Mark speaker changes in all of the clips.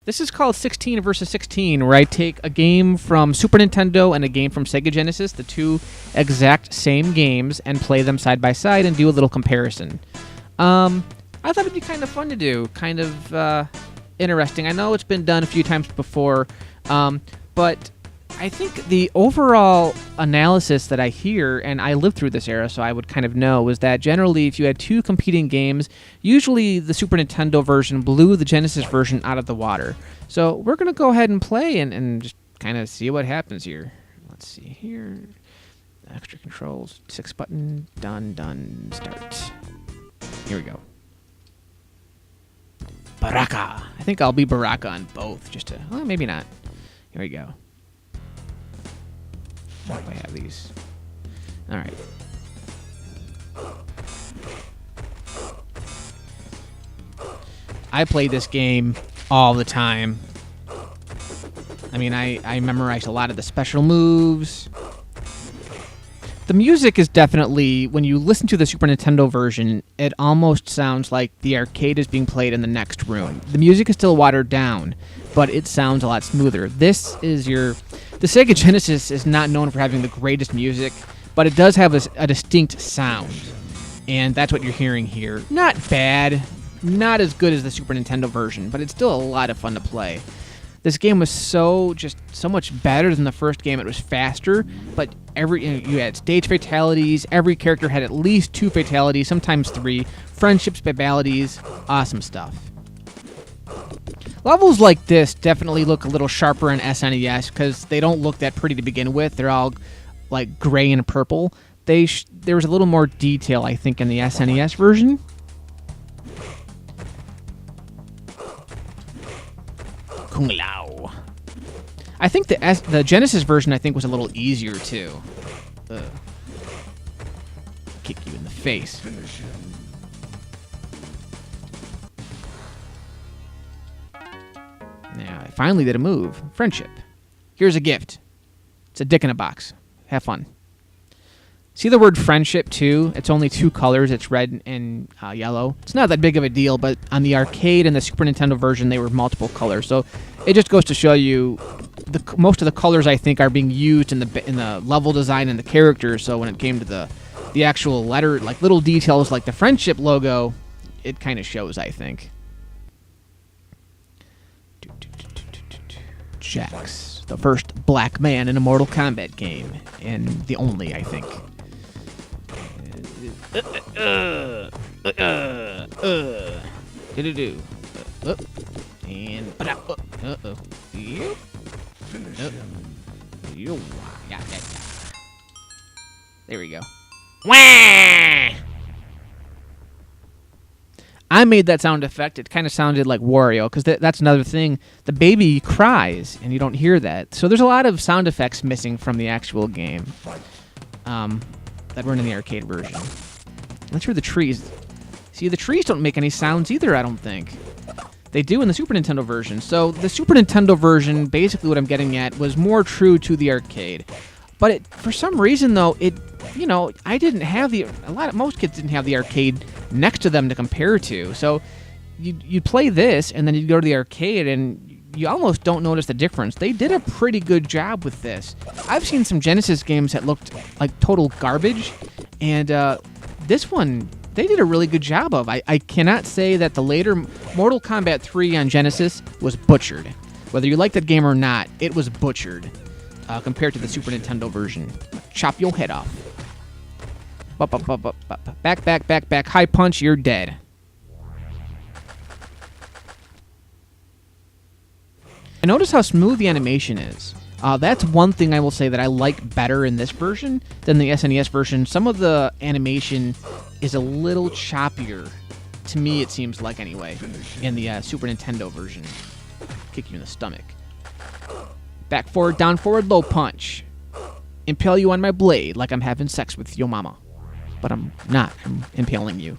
Speaker 1: This is called 16 versus 16, where I take a game from Super Nintendo and a game from Sega Genesis, the two exact same games, and play them side by side and do a little comparison. I thought it'd be kind of fun to do, kind of interesting. I know it's been done a few times before, but I think the overall analysis that I hear, and I lived through this era, so I would kind of know, was that generally if you had two competing games, usually the Super Nintendo version blew the Genesis version out of the water. So we're going to go ahead and play and just kind of see what happens here. Let's see here. Extra controls, 6 button, done, start. Here we go. Baraka. I think I'll be Baraka on both, just to, well, maybe not. Here we go. I have these. All right. I played this game all the time. I mean, I memorized a lot of the special moves. The music is definitely, when you listen to the Super Nintendo version, it almost sounds like the arcade is being played in the next room. The music is still watered down, but it sounds a lot smoother. This is the Sega Genesis is not known for having the greatest music, but it does have a distinct sound, and that's what you're hearing here. Not bad, not as good as the Super Nintendo version, but it's still a lot of fun to play. This game was so much better than the first game. It was faster, but you had stage fatalities. Every character had at least 2 fatalities, sometimes 3. Friendships, babalities, awesome stuff. Levels like this definitely look a little sharper in SNES because they don't look that pretty to begin with. They're all like gray and purple. There was a little more detail, I think, in the SNES version. Kung Lao. I think the Genesis version, I think, was a little easier too. Kick you in the face. Now, I finally did a move. Friendship. Here's a gift. It's a dick in a box. Have fun. See the word friendship, too? It's only 2 colors. It's red and yellow. It's not that big of a deal, but on the arcade and the Super Nintendo version, they were multiple colors. So it just goes to show you most of the colors, I think, are being used in the level design and the characters. So when it came to the actual letter, like little details like the friendship logo, it kind of shows, I think. Jax, the first black man in a Mortal Kombat game, and the only, I think. And there we go. Wah! I made that sound effect. It kind of sounded like Wario, because that's another thing. The baby cries, and you don't hear that. So there's a lot of sound effects missing from the actual game that weren't in the arcade version. Let's hear the trees. See, the trees don't make any sounds either, I don't think. They do in the Super Nintendo version. So the Super Nintendo version, basically what I'm getting at, was more true to the arcade. But for some reason, though, I didn't have most kids didn't have the arcade next to them to compare to. So you'd play this, and then you'd go to the arcade, and you almost don't notice the difference. They did a pretty good job with this. I've seen some Genesis games that looked like total garbage, and this one, they did a really good job of. I cannot say that the later Mortal Kombat 3 on Genesis was butchered. Whether you like that game or not, it was butchered. Compared to the Super Nintendo version. Chop your head off. Back. High punch, you're dead. And notice how smooth the animation is. That's one thing I will say that I like better in this version than the SNES version. Some of the animation is a little choppier. To me, it seems like, anyway, in the Super Nintendo version. Kick you in the stomach. Back forward, down forward, low punch. Impale you on my blade like I'm having sex with your mama. But I'm not. I'm impaling you.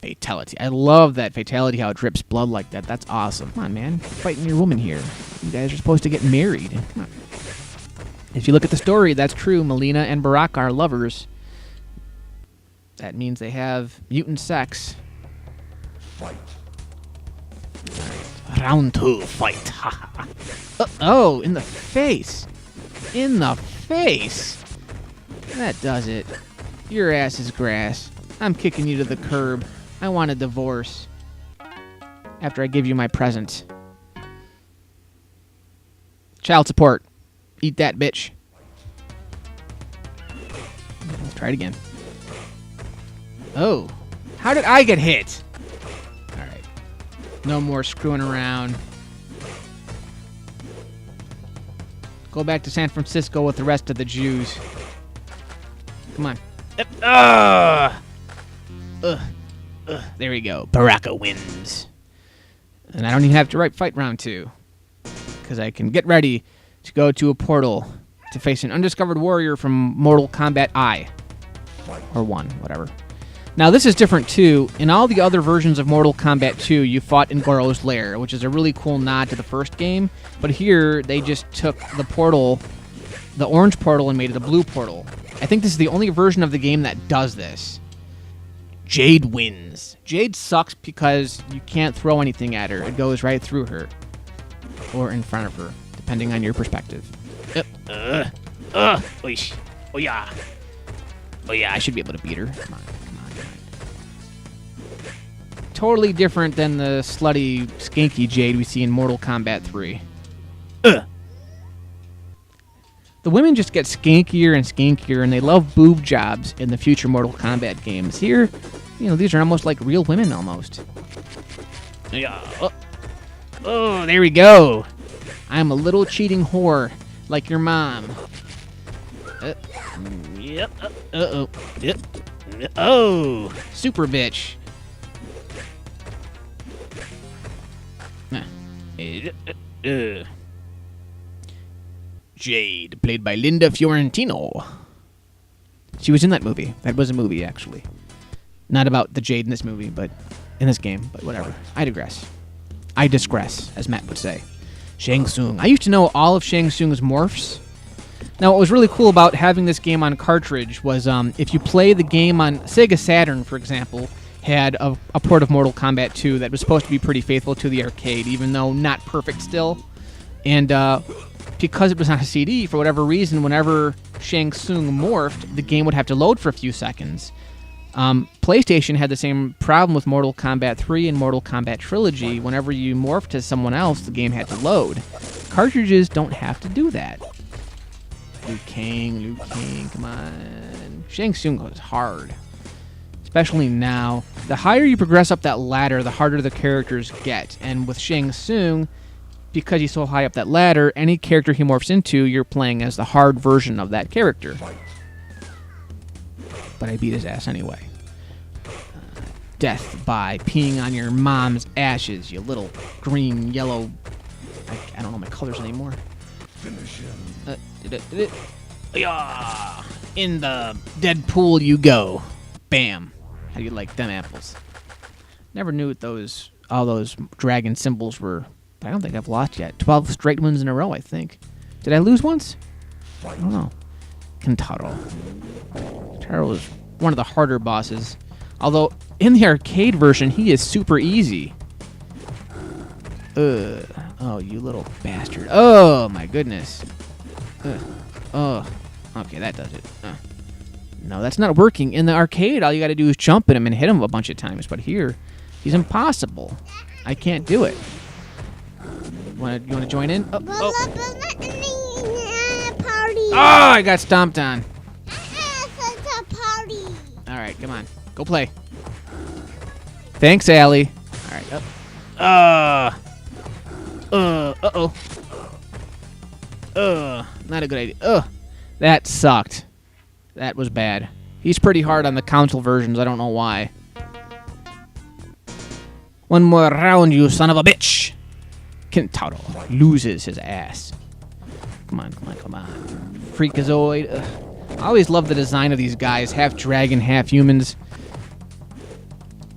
Speaker 1: Fatality. I love that fatality, how it drips blood like that. That's awesome. Come on, man. You're fighting your woman here. You guys are supposed to get married. Come on. If you look at the story, that's true. Melina and Baraka are lovers. That means they have mutant sex. Fight. All right. Round 2, fight. Oh, in the face. In the face. That does it. Your ass is grass. I'm kicking you to the curb. I want a divorce. After I give you my present. Child support. Eat that, bitch. Let's try it again. Oh. How did I get hit? Alright. No more screwing around. Go back to San Francisco with the rest of the Jews. Come on. There we go. Baraka wins. And I don't even have to fight round 2. Because I can get ready to go to a portal to face an undiscovered warrior from Mortal Kombat I. Or 1, whatever. Now, this is different, too. In all the other versions of Mortal Kombat 2, you fought in Goro's Lair, which is a really cool nod to the first game. But here, they just took the portal, the orange portal, and made it a blue portal. I think this is the only version of the game that does this. Jade wins. Jade sucks because you can't throw anything at her. It goes right through her. Or in front of her, depending on your perspective. Oh yeah. Oh yeah, I should be able to beat her. Come on. Totally different than the slutty, skanky Jade we see in Mortal Kombat 3. The women just get skankier and skankier, and they love boob jobs in the future Mortal Kombat games. Here, these are almost like real women, almost. Yeah. Oh, there we go. I'm a little cheating whore, like your mom. Yep. Uh-oh. Yep. Oh, super bitch. Jade, played by Linda Fiorentino. She was in that movie. That was a movie, actually. Not about the Jade in this movie, but in this game. But whatever. I digress. I digress, as Matt would say. Shang Tsung. I used to know all of Shang Tsung's morphs. Now, what was really cool about having this game on cartridge was if you play the game on Sega Saturn, for example, had a port of Mortal Kombat 2 that was supposed to be pretty faithful to the arcade, even though not perfect still. And because it was on a CD, for whatever reason, whenever Shang Tsung morphed, the game would have to load for a few seconds. PlayStation had the same problem with Mortal Kombat 3 and Mortal Kombat Trilogy. Whenever you morphed to someone else, the game had to load. Cartridges don't have to do that. Liu Kang, come on. Shang Tsung goes hard. Especially now. The higher you progress up that ladder, the harder the characters get. And with Shang Tsung, because he's so high up that ladder, any character he morphs into, you're playing as the hard version of that character. But I beat his ass anyway. Death by peeing on your mom's ashes, you little green, yellow... I don't know my colors anymore. Finish him. In the dead pool you go. Bam. How do you like them apples? Never knew what all those dragon symbols were. But I don't think I've lost yet. 12 straight wins in a row, I think. Did I lose once? I don't know. Kentaro. Kentaro is one of the harder bosses. Although, in the arcade version, he is super easy. Oh, you little bastard. Oh, my goodness. Okay, that does it. No, that's not working. In the arcade, all you gotta do is jump at him and hit him a bunch of times. But here, he's impossible. I can't do it. You wanna join in?
Speaker 2: Party.
Speaker 1: Oh, I got stomped on.
Speaker 2: It's a party.
Speaker 1: All right, come on. Go play. Thanks, Allie. All right, up. Not a good idea. That sucked. That was bad. He's pretty hard on the console versions. I don't know why. One more round, you son of a bitch. Kentaro loses his ass. Come on. Freakazoid. I always love the design of these guys. Half dragon, half humans.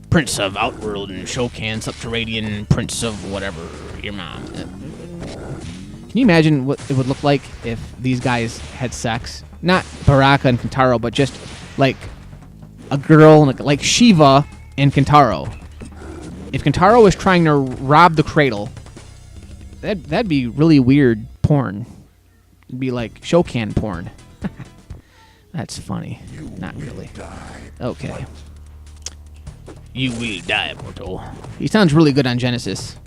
Speaker 1: Prince of Outworld and Shokan, Subterranean, Prince of whatever, your mom. Can you imagine what it would look like if these guys had sex? Not Baraka and Kentaro, but just like a girl, like Shiva and Kentaro. If Kentaro was trying to rob the cradle That'd be really weird porn. It'd be like Shokan porn. That's funny. Not really. Okay. You will die, Mortal. He sounds really good on Genesis.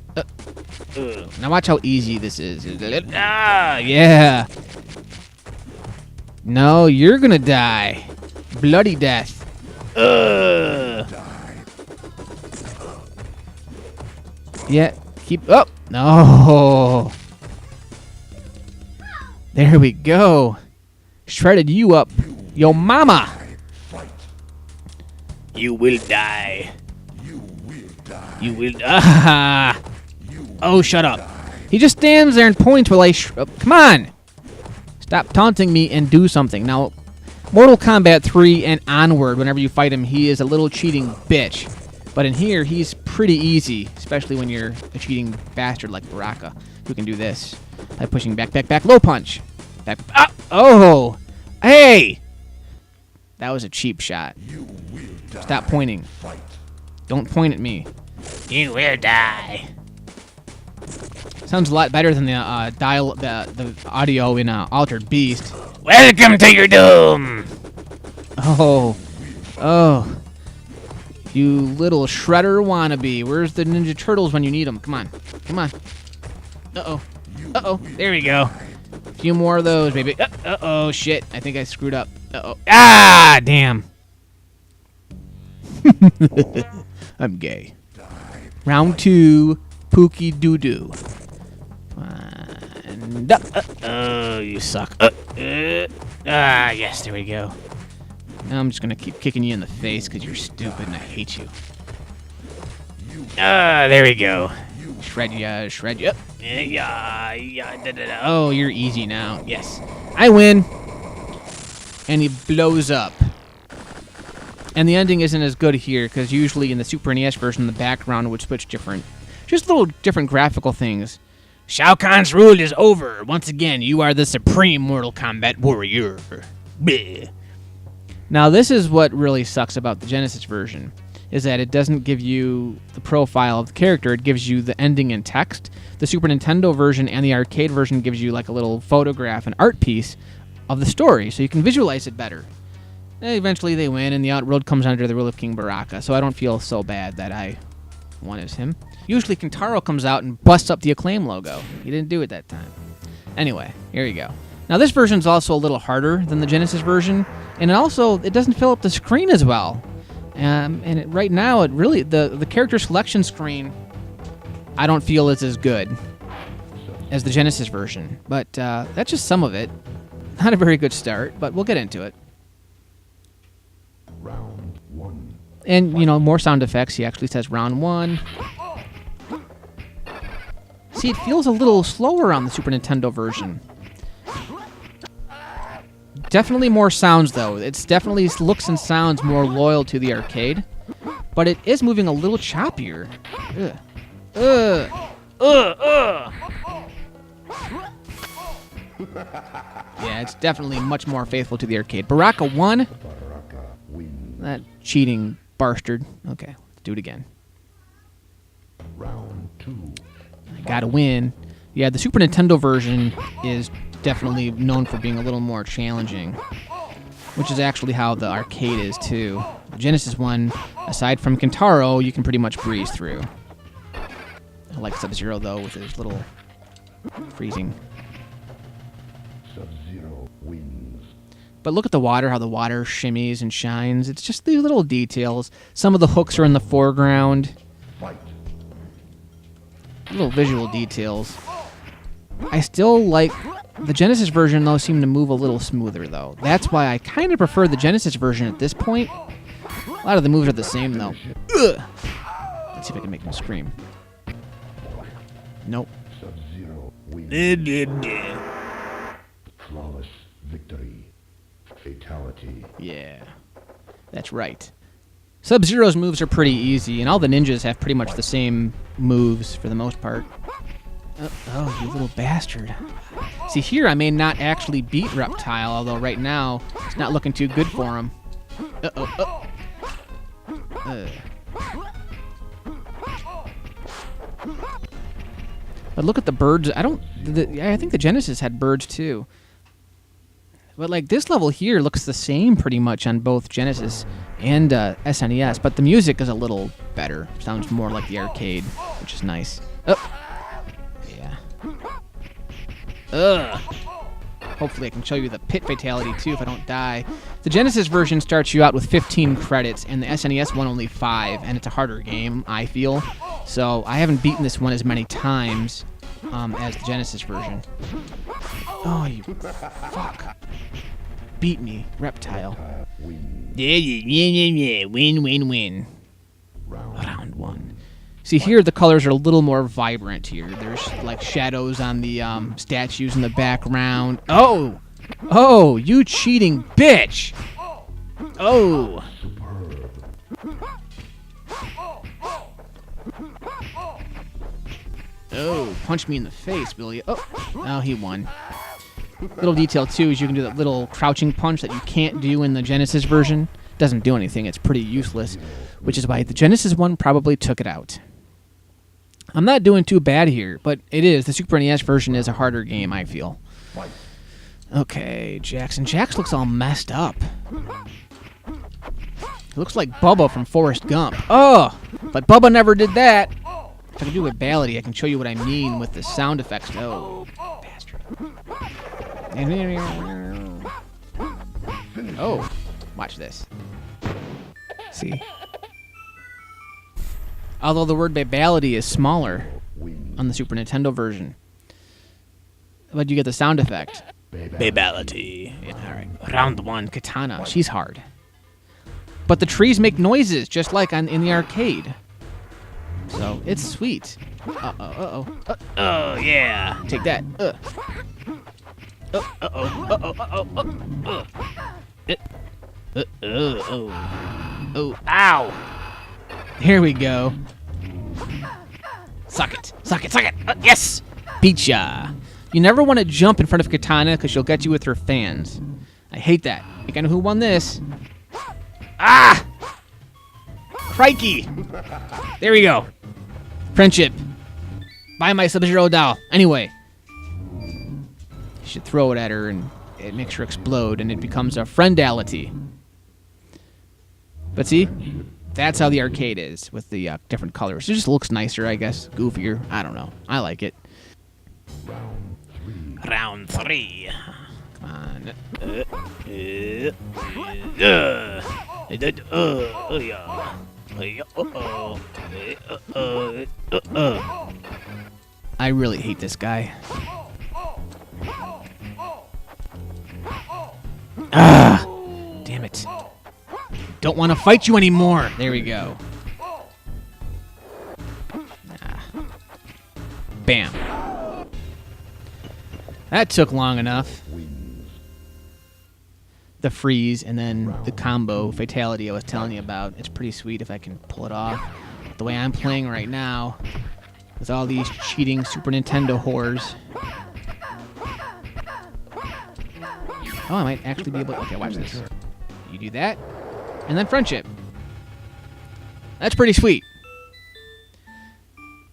Speaker 1: Now watch how easy this is. Ah, yeah. No, you're gonna die. Bloody death. Yeah, keep up. No. There we go. Shredded you up. Yo mama. You will die. You will die. Oh, shut up. He just stands there and points while I come on. Stop taunting me and do something. Now, Mortal Kombat 3 and onward, whenever you fight him, he is a little cheating bitch. But in here, he's pretty easy, especially when you're a cheating bastard like Baraka, who can do this by pushing back, low punch. Back, ah, oh, hey! That was a cheap shot. Stop pointing. Don't point at me. You will die. Sounds a lot better than the the audio in Altered Beast. Welcome to your doom. Oh, you little shredder wannabe. Where's the Ninja Turtles when you need them? Come on, come on. Uh-oh. There we go. A few more of those, baby. Uh-oh, shit. I think I screwed up. Uh-oh. Ah, damn. I'm gay. Round 2, Pookie Doo-Doo. And up. Oh, you suck. Yes, there we go. Now I'm just going to keep kicking you in the face because you're stupid and I hate you. There we go. Shred you. Yeah. Oh, you're easy now. Yes. I win. And he blows up. And the ending isn't as good here because usually in the Super NES version, the background would switch different. Just little different graphical things. Shao Kahn's rule is over. Once again, you are the supreme Mortal Kombat warrior. Bleh. Now, this is what really sucks about the Genesis version, is that it doesn't give you the profile of the character. It gives you the ending in text. The Super Nintendo version and the arcade version gives you like a little photograph, an art piece of the story, so you can visualize it better. Eventually they win, and the Outworld comes under the rule of King Baraka, so I don't feel so bad that I won as him. Usually Kintaro comes out and busts up the Acclaim logo. He didn't do it that time. Anyway, here you go. Now this version's also a little harder than the Genesis version, and it doesn't fill up the screen as well. Right now, it really the character selection screen I don't feel is as good as the Genesis version, but that's just some of it. Not a very good start, but we'll get into it.
Speaker 3: Round 1.
Speaker 1: And, more sound effects. He actually says round 1. See, it feels a little slower on the Super Nintendo version. Definitely more sounds, though. It's definitely looks and sounds more loyal to the arcade. But it is moving a little choppier. Yeah, it's definitely much more faithful to the arcade. Baraka won.
Speaker 3: Baraka wins.
Speaker 1: That cheating bastard. Okay, let's do it again.
Speaker 3: Round 2.
Speaker 1: I gotta win. Yeah, the Super Nintendo version is definitely known for being a little more challenging, which is actually how the arcade is too. The Genesis one, aside from Kintaro, you can pretty much breeze through. I like Sub-Zero though, with his little freezing.
Speaker 3: Sub-Zero wins.
Speaker 1: But look at the water, how the water shimmies and shines. It's just these little details. Some of the hooks are in the foreground.
Speaker 3: Fight.
Speaker 1: Little visual details. I still like the Genesis version, though, seemed to move a little smoother, though. That's why I kind of prefer the Genesis version at this point. A lot of the moves are the same, though. Ugh. Let's see if I can make him scream. Nope.
Speaker 3: Sub-Zero wins. Flawless victory. Fatality.
Speaker 1: Yeah. That's right. Sub-Zero's moves are pretty easy, and all the ninjas have pretty much the same moves for the most part. Oh, you little bastard. See, here I may not actually beat Reptile, although right now it's not looking too good for him. But look at the birds. I think the Genesis had birds too. But like this level here looks the same pretty much on both Genesis and SNES, but the music is a little better. Sounds more like the arcade, which is nice. Oh, yeah. Ugh. Hopefully I can show you the pit fatality too if I don't die. The Genesis version starts you out with 15 credits, and the SNES one only 5, and it's a harder game, I feel. So I haven't beaten this one as many times as the Genesis version. Oh, you fuck. Beat me, reptile. Yeah. Win. Round 1. See, here the colors are a little more vibrant here. There's like shadows on the statues in the background. Oh, you cheating bitch. Oh. Oh, punch me in the face, will you? Oh, he won. Little detail, too, is you can do that little crouching punch that you can't do in the Genesis version. Doesn't do anything. It's pretty useless, which is why the Genesis one probably took it out. I'm not doing too bad here, but it is. The Super NES version is a harder game, I feel. Okay, Jackson. Jax looks all messed up. He looks like Bubba from Forrest Gump. Oh, but Bubba never did that. If I can do Vibality, I can show you what I mean with the sound effects. Oh, bastard. Oh, watch this. See? Although the word Vibality is smaller on the Super Nintendo version. But you get the sound effect. Vibality. Yeah, alright. Round 1, Katana. She's hard. But the trees make noises, just like in the arcade. So, it's sweet. Oh, yeah. Take that. Oh, ow. Here we go. Suck it. Yes. Beat ya. You never want to jump in front of Katana because she'll get you with her fans. I hate that. You know who won this? Ah! Crikey. There we go. Friendship. Buy my Sub-Zero doll. Anyway. You should throw it at her and it makes her explode and it becomes a friendality. But see? That's how the arcade is with the different colors. It just looks nicer, I guess. Goofier. I don't know. I like it. Round 3. Come on. I really hate this guy. Ah! Damn it. Don't want to fight you anymore. There we go. Bam. That took long enough. The freeze and then the combo fatality I was telling you about. It's pretty sweet if I can pull it off. The way I'm playing right now, with all these cheating Super Nintendo whores. Oh, I might actually be able to... Okay, watch this. You do that, and then friendship. That's pretty sweet.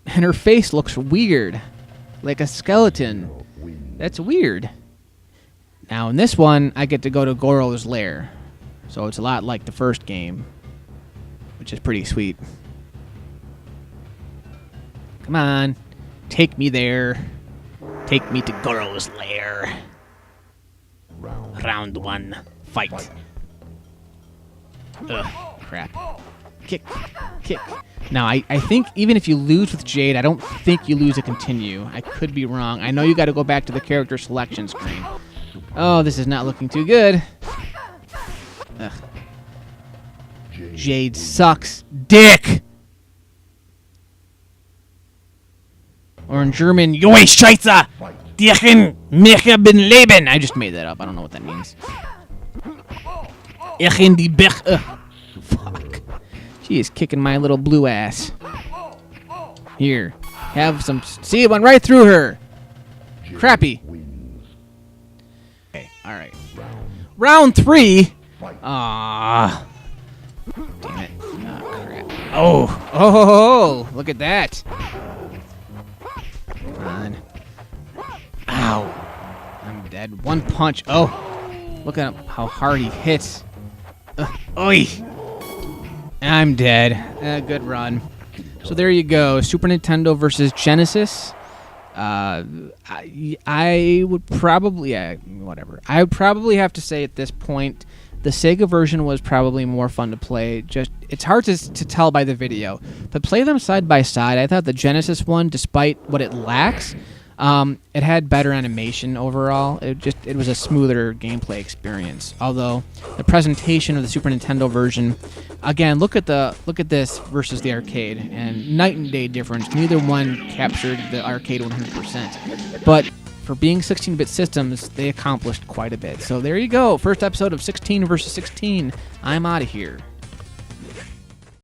Speaker 1: And her face looks weird. Like a skeleton. That's weird. Now, in this one, I get to go to Goro's lair. So it's a lot like the first game. Which is pretty sweet. Come on. Take me there. Take me to Goro's lair. Round 1. Fight. Ugh, crap. Kick. Now, I think even if you lose with Jade, I don't think you lose a continue. I could be wrong. I know you got to go back to the character selection screen. Oh, this is not looking too good. Ugh. Jade sucks dick! Or in German, Joey Scheiße! Dirchen Mecha bin Leben! I just made that up. I don't know what that means. Ich in die Bech. Fuck. She is kicking my little blue ass. Here. Have some... See, it went right through her. Crappy. Okay, alright. Round 3? Aww. Damn it. Oh, crap. Oh, look at that. Come on. Ow. I'm dead. One punch. Oh. Look at how hard he hits. Oi. I'm dead. Good run. So there you go. Super Nintendo versus Genesis. I would probably, whatever. I would probably have to say at this point, the Sega version was probably more fun to play. Just it's hard to tell by the video, but play them side by side. I thought the Genesis one, despite what it lacks, it had better animation overall. It was a smoother gameplay experience. Although the presentation of the Super Nintendo version, again, look at this versus the arcade, and night and day difference. Neither one captured the arcade 100%. But for being 16-bit systems, they accomplished quite a bit. So there you go. First episode of 16 versus 16. I'm out of here.